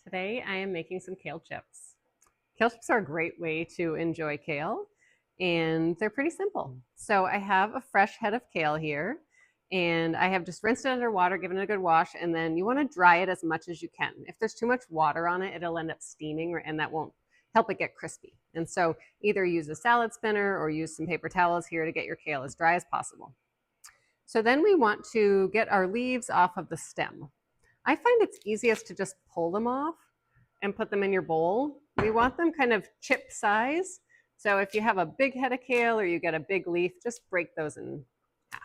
Today I am making some kale chips. Kale chips are a great way to enjoy kale, and they're pretty simple. So I have a fresh head of kale here, and I have just rinsed it under water, given it a good wash, and then you want to dry it as much as you can. If there's too much water on it, it'll end up steaming, and that won't help it get crispy. And so either use a salad spinner or use some paper towels here to get your kale as dry as possible. So then we want to get our leaves off of the stem. I find it's easiest to just pull them off and put them in your bowl. We want them kind of chip size. So if you have a big head of kale or you get a big leaf, just break those in half.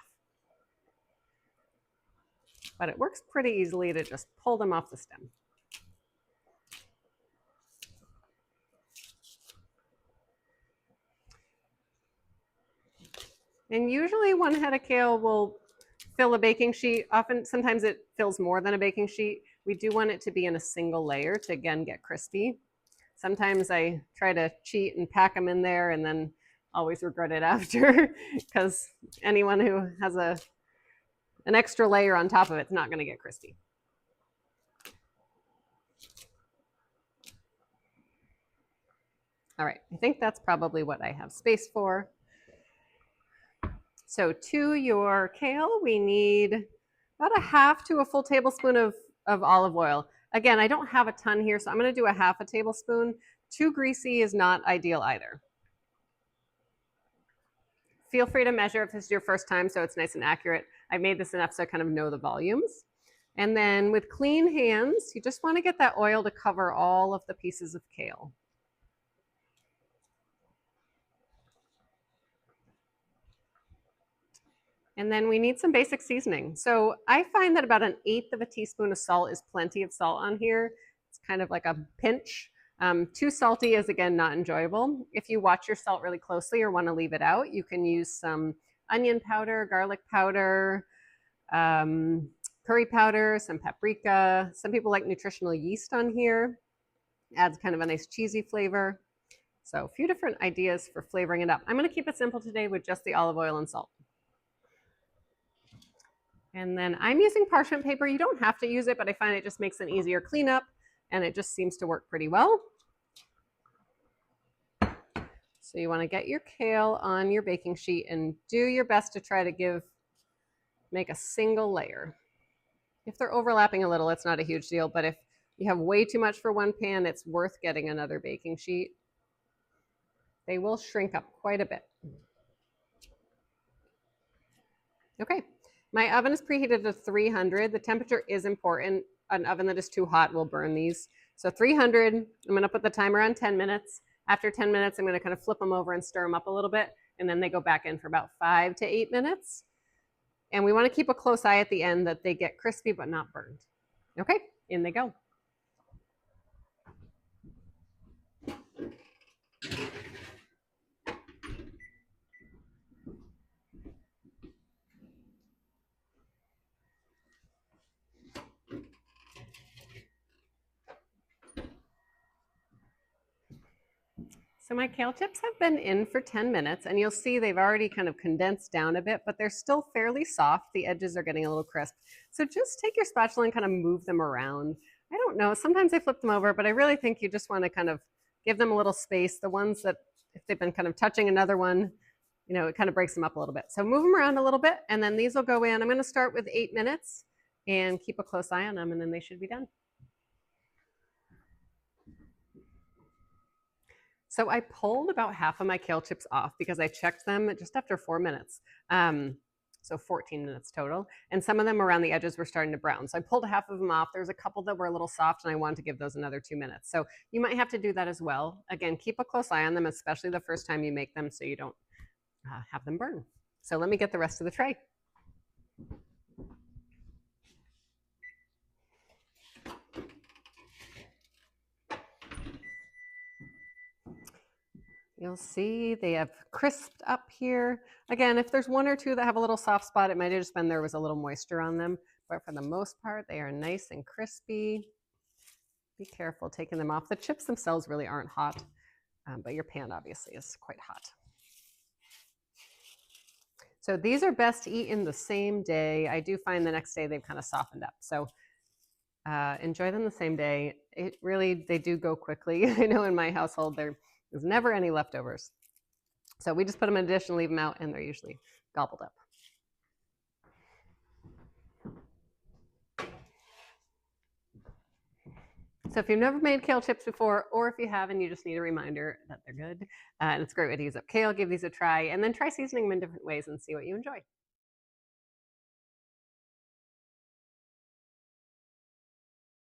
But it works pretty easily to just pull them off the stem. And usually one head of kale will fill a baking sheet. Sometimes it fills more than a baking sheet. We do want it to be in a single layer to, again, get crispy. Sometimes I try to cheat and pack them in there and then always regret it after because anyone who has an extra layer on top of it's not going to get crispy. All right, I think that's probably what I have space for. So to your kale, we need about a half to a full tablespoon of olive oil. Again, I don't have a ton here, so I'm going to do a half a tablespoon. Too greasy is not ideal either. Feel free to measure if this is your first time so it's nice and accurate. I made this enough so I kind of know the volumes. And then with clean hands, you just want to get that oil to cover all of the pieces of kale. And then we need some basic seasoning. So I find that about 1/8 of a teaspoon of salt is plenty of salt on here. It's kind of like a pinch. Too salty is, again, not enjoyable. If you watch your salt really closely or want to leave it out, you can use some onion powder, garlic powder, curry powder, some paprika. Some people like nutritional yeast on here. Adds kind of a nice cheesy flavor. So a few different ideas for flavoring it up. I'm going to keep it simple today with just the olive oil and salt. And then I'm using parchment paper. You don't have to use it, but I find it just makes an easier cleanup, and it just seems to work pretty well. So you want to get your kale on your baking sheet and do your best to try to make a single layer. If they're overlapping a little, it's not a huge deal, but if you have way too much for one pan, it's worth getting another baking sheet. They will shrink up quite a bit. Okay, my oven is preheated to 300. The temperature is important. An oven that is too hot will burn these. So 300, I'm going to put the timer on 10 minutes. After 10 minutes, I'm going to kind of flip them over and stir them up a little bit, and then they go back in for about 5 to 8 minutes. And we want to keep a close eye at the end that they get crispy but not burned. Okay, in they go. So my kale chips have been in for 10 minutes, and you'll see they've already kind of condensed down a bit, but they're still fairly soft. The edges are getting a little crisp. So just take your spatula and kind of move them around. I don't know, sometimes I flip them over, but I really think you just want to kind of give them a little space. The ones that, if they've been kind of touching another one, you know, it kind of breaks them up a little bit. So move them around a little bit, and then these will go in. I'm going to start with 8 minutes and keep a close eye on them, and then they should be done. So I pulled about half of my kale chips off because I checked them just after 4 minutes. So 14 minutes total. And some of them around the edges were starting to brown. So I pulled half of them off. There's a couple that were a little soft, and I wanted to give those another 2 minutes. So you might have to do that as well. Again, keep a close eye on them, especially the first time you make them so you don't have them burn. So let me get the rest of the tray. You'll see they have crisped up here. Again, if there's one or two that have a little soft spot, it might have just been there was a little moisture on them. But for the most part, they are nice and crispy. Be careful taking them off. The chips themselves really aren't hot, but your pan obviously is quite hot. So these are best eaten the same day. I do find the next day they've kind of softened up. So enjoy them the same day. They do go quickly. I know in my household there is never any leftovers. So we just put them in a dish and leave them out, and they're usually gobbled up. So if you've never made kale chips before, or if you have and you just need a reminder that they're good, and it's a great way to use up kale, give these a try, and then try seasoning them in different ways and see what you enjoy.